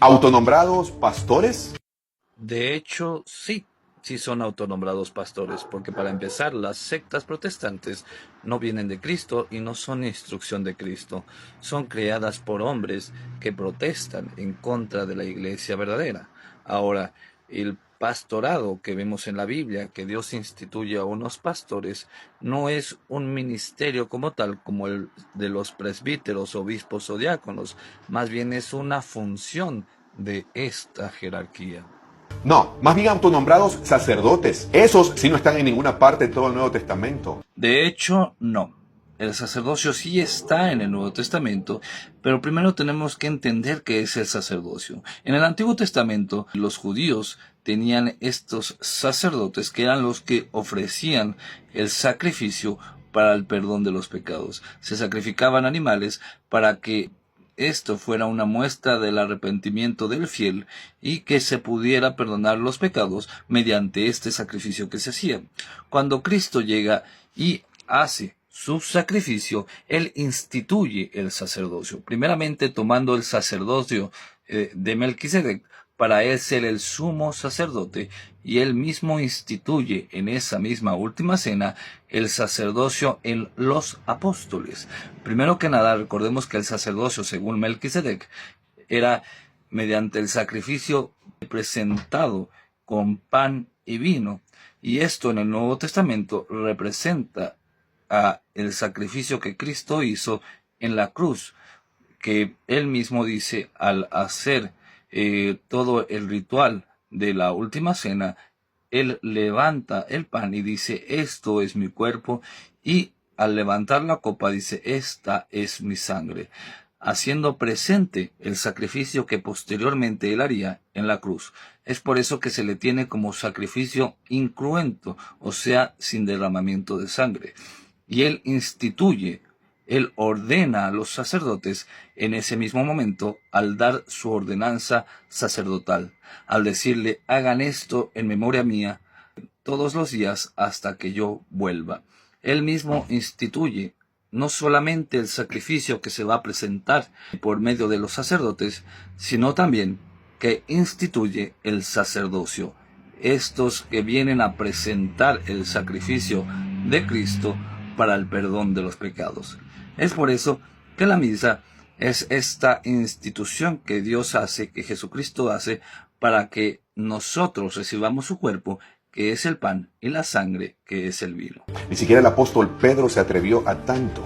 ¿Autonombrados pastores? De hecho, sí son autonombrados pastores, porque para empezar, las sectas protestantes no vienen de Cristo y no son instrucción de Cristo. Son creadas por hombres que protestan en contra de la iglesia verdadera. Ahora, el pastorado que vemos en la Biblia, que Dios instituye a unos pastores, no es un ministerio como tal, como el de los presbíteros, obispos o diáconos, más bien es una función de esta jerarquía. No, más bien autonombrados sacerdotes. Esos sí no están en ninguna parte de todo el Nuevo Testamento. De hecho, no. El sacerdocio sí está en el Nuevo Testamento, pero primero tenemos que entender qué es el sacerdocio. En el Antiguo Testamento, los judíos tenían estos sacerdotes que eran los que ofrecían el sacrificio para el perdón de los pecados. Se sacrificaban animales para que esto fuera una muestra del arrepentimiento del fiel y que se pudiera perdonar los pecados mediante este sacrificio que se hacía. Cuando Cristo llega y hace su sacrificio, Él instituye el sacerdocio, primeramente tomando el sacerdocio de Melquisedec para Él ser el sumo sacerdote, y Él mismo instituye en esa misma última cena el sacerdocio en los apóstoles. Primero que nada, recordemos que el sacerdocio, según Melquisedec, era mediante el sacrificio presentado con pan y vino, y esto en el Nuevo Testamento representa a el sacrificio que Cristo hizo en la cruz, que él mismo dice al hacer todo el ritual de la última cena, él levanta el pan y dice, esto es mi cuerpo, y al levantar la copa dice, esta es mi sangre, haciendo presente el sacrificio que posteriormente él haría en la cruz. Es por eso que se le tiene como sacrificio incruento, o sea, sin derramamiento de sangre. Y él ordena a los sacerdotes en ese mismo momento al dar su ordenanza sacerdotal, al decirle, hagan esto en memoria mía todos los días hasta que yo vuelva. Él mismo instituye no solamente el sacrificio que se va a presentar por medio de los sacerdotes, sino también que instituye el sacerdocio. Estos que vienen a presentar el sacrificio de Cristo para el perdón de los pecados. Es por eso que la misa es esta institución que Dios hace, que Jesucristo hace, para que nosotros recibamos su cuerpo, que es el pan, y la sangre, que es el vino. Ni siquiera el apóstol Pedro se atrevió a tanto.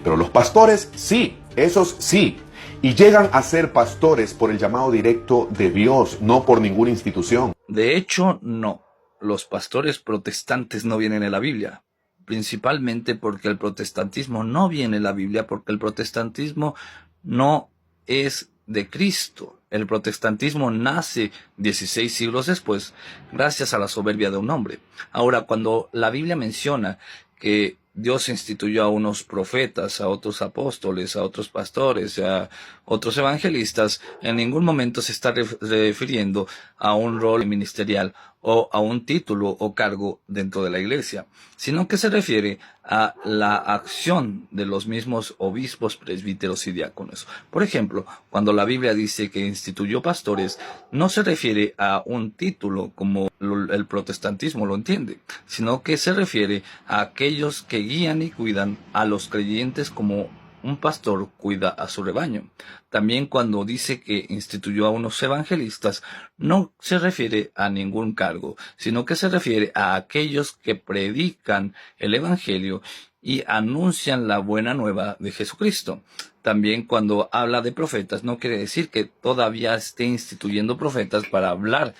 Pero los pastores sí, esos sí. Y llegan a ser pastores por el llamado directo de Dios, no por ninguna institución. De hecho, no. Los pastores protestantes no vienen en la Biblia. Principalmente porque el protestantismo no viene en la Biblia, porque el protestantismo no es de Cristo. El protestantismo nace 16 siglos después, gracias a la soberbia de un hombre. Ahora, cuando la Biblia menciona que Dios instituyó a unos profetas, a otros apóstoles, a otros pastores, a otros evangelistas, en ningún momento se está refiriendo a un rol ministerial o a un título o cargo dentro de la iglesia, sino que se refiere a la acción de los mismos obispos, presbíteros y diáconos. Por ejemplo, cuando la Biblia dice que instituyó pastores, no se refiere a un título como el protestantismo lo entiende, sino que se refiere a aquellos que guían y cuidan a los creyentes como un pastor cuida a su rebaño. También cuando dice que instituyó a unos evangelistas, no se refiere a ningún cargo, sino que se refiere a aquellos que predican el evangelio y anuncian la buena nueva de Jesucristo. También cuando habla de profetas, no quiere decir que todavía esté instituyendo profetas para hablar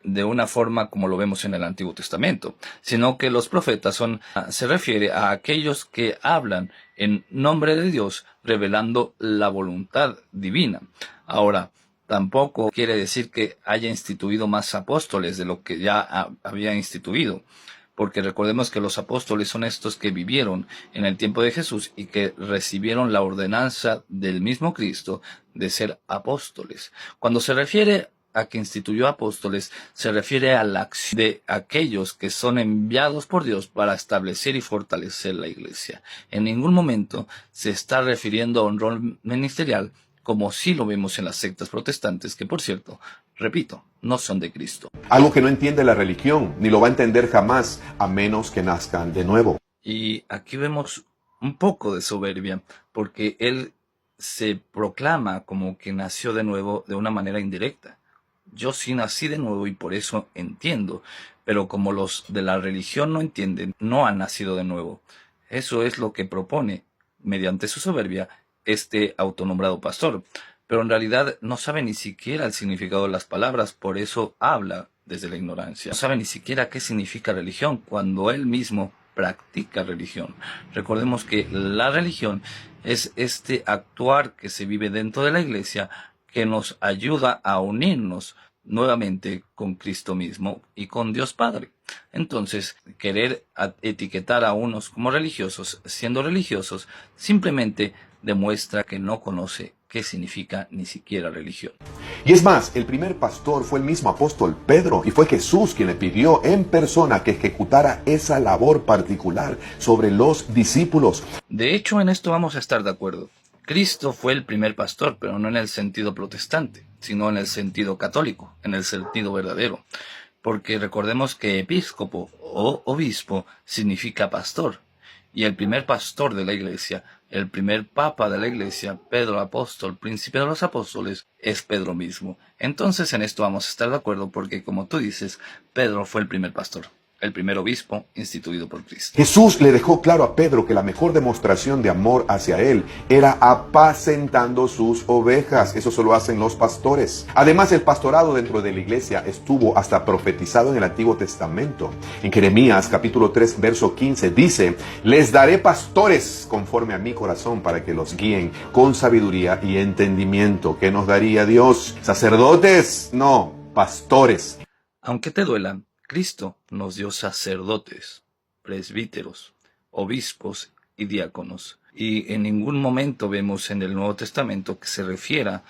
de una forma como lo vemos en el Antiguo Testamento, sino que los profetas se refiere a aquellos que hablan en nombre de Dios, revelando la voluntad divina. Ahora, tampoco quiere decir que haya instituido más apóstoles de lo que ya había instituido, porque recordemos que los apóstoles son estos que vivieron en el tiempo de Jesús y que recibieron la ordenanza del mismo Cristo de ser apóstoles. Cuando se refiere a que instituyó apóstoles, se refiere a la acción de aquellos que son enviados por Dios para establecer y fortalecer la iglesia. En ningún momento se está refiriendo a un rol ministerial como sí lo vemos en las sectas protestantes, que por cierto, repito, no son de Cristo. Algo que no entiende la religión, ni lo va a entender jamás, a menos que nazcan de nuevo. Y aquí vemos un poco de soberbia, porque él se proclama como que nació de nuevo de una manera indirecta. Yo sí nací de nuevo y por eso entiendo, pero como los de la religión no entienden, no han nacido de nuevo. Eso es lo que propone, mediante su soberbia, este autonombrado pastor. Pero en realidad no sabe ni siquiera el significado de las palabras, por eso habla desde la ignorancia. No sabe ni siquiera qué significa religión, cuando él mismo practica religión. Recordemos que la religión es este actuar que se vive dentro de la iglesia que nos ayuda a unirnos nuevamente con Cristo mismo y con Dios Padre. Entonces, querer etiquetar a unos como religiosos, siendo religiosos, simplemente demuestra que no conoce qué significa ni siquiera religión. Y es más, el primer pastor fue el mismo apóstol Pedro, y fue Jesús quien le pidió en persona que ejecutara esa labor particular sobre los discípulos. De hecho, en esto vamos a estar de acuerdo. Cristo fue el primer pastor, pero no en el sentido protestante, sino en el sentido católico, en el sentido verdadero. Porque recordemos que episcopo o obispo significa pastor. Y el primer pastor de la iglesia, el primer papa de la iglesia, Pedro apóstol, príncipe de los apóstoles, es Pedro mismo. Entonces en esto vamos a estar de acuerdo porque, como tú dices, Pedro fue el primer pastor, el primer obispo instituido por Cristo. Jesús le dejó claro a Pedro que la mejor demostración de amor hacia él era apacentando sus ovejas. Eso solo hacen los pastores. Además, el pastorado dentro de la iglesia estuvo hasta profetizado en el Antiguo Testamento. En Jeremías capítulo 3, verso 15 dice: les daré pastores conforme a mi corazón para que los guíen con sabiduría y entendimiento. ¿Qué nos daría Dios? ¿Sacerdotes? No, pastores. Aunque te duela, Cristo nos dio sacerdotes, presbíteros, obispos y diáconos. Y en ningún momento vemos en el Nuevo Testamento que se refiera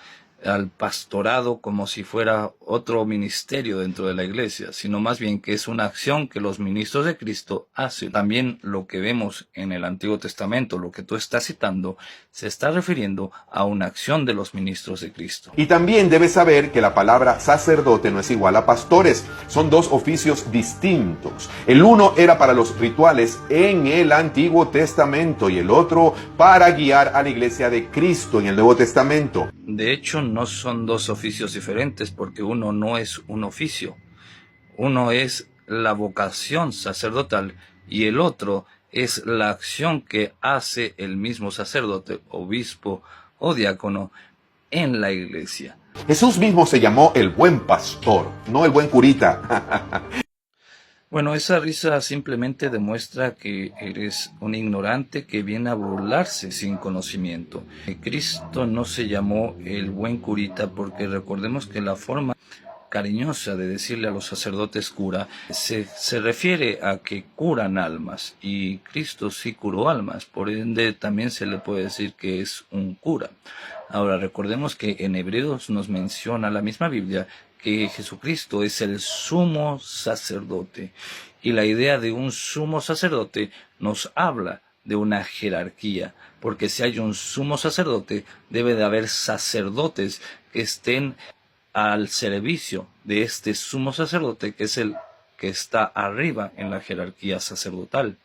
al pastorado como si fuera otro ministerio dentro de la iglesia, sino más bien que es una acción que los ministros de Cristo hacen. También lo que vemos en el Antiguo Testamento, lo que tú estás citando, se está refiriendo a una acción de los ministros de Cristo. Y también debes saber que la palabra sacerdote no es igual a pastores. Son dos oficios distintos. El uno era para los rituales en el Antiguo Testamento y el otro para guiar a la iglesia de Cristo en el Nuevo Testamento. De hecho, no son dos oficios diferentes porque uno no es un oficio. Uno es la vocación sacerdotal y el otro es la acción que hace el mismo sacerdote, obispo o diácono en la iglesia. Jesús mismo se llamó el buen pastor, no el buen curita. Bueno, esa risa simplemente demuestra que eres un ignorante que viene a burlarse sin conocimiento. Cristo no se llamó el buen curita porque recordemos que la forma cariñosa de decirle a los sacerdotes cura se refiere a que curan almas y Cristo sí curó almas, por ende también se le puede decir que es un cura. Ahora recordemos que en Hebreos nos menciona la misma Biblia que Jesucristo es el sumo sacerdote y la idea de un sumo sacerdote nos habla de una jerarquía, porque si hay un sumo sacerdote debe de haber sacerdotes que estén al servicio de este sumo sacerdote que es el que está arriba en la jerarquía sacerdotal.